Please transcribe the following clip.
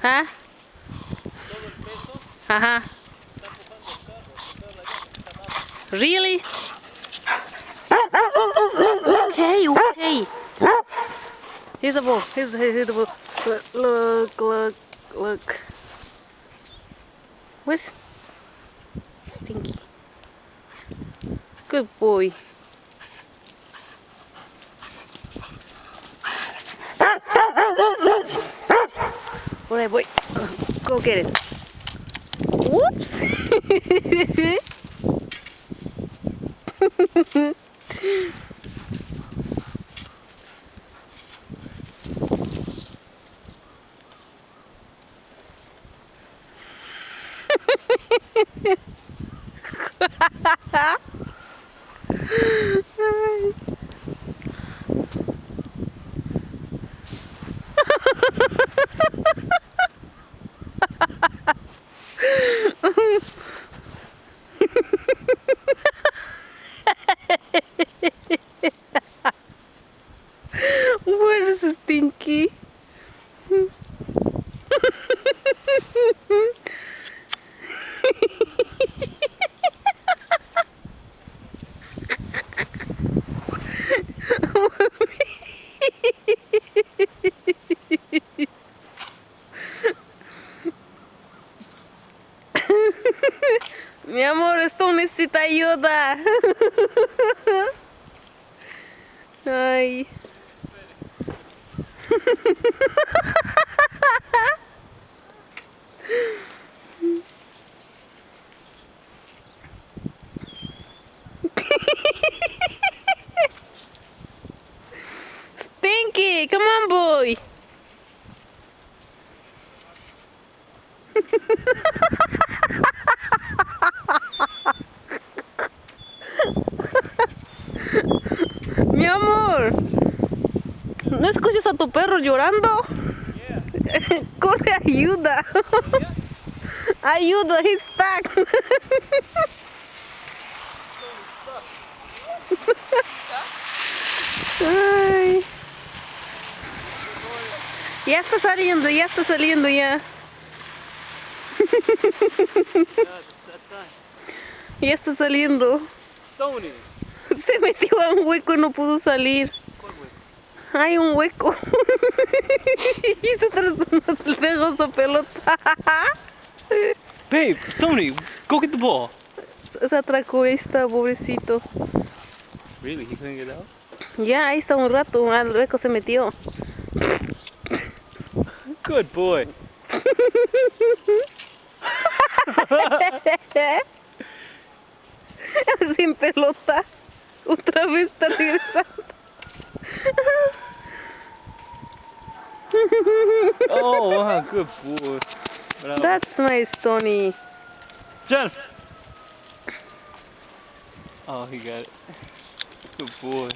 ¿Ah? Todo el peso Ajá. está empujando el carro. Toda la llanta está abajo. Really? Okay, okay. Here's the ball. Here's the ball. Look. Where's Stinky? Good boy. Alright, boy. Go get it. Whoops. Where's Stinky? Mi amor, esto necesita ayuda. Ay. Stinky, come on, boy. Mi amor, ¿no escuchas a tu perro llorando? Yeah. Corre, ayuda. Yeah. Ayuda, he's stuck. Ay. Ya está saliendo ya. Ya está saliendo. Stony. Se metió a un hueco y no pudo salir. ¿Cuál hueco? Hay un hueco. Y se dejó su pelota. Babe, Stony, go get the ball. Se atracó, ahí está, pobrecito. Really? He couldn't get out? Ya, ahí está un rato, al hueco se metió. Good boy. Sin pelota. Otra vez está regresando. Oh, wow, good boy. Bravo. That's my Stony. John. Oh, he got it. Good boy.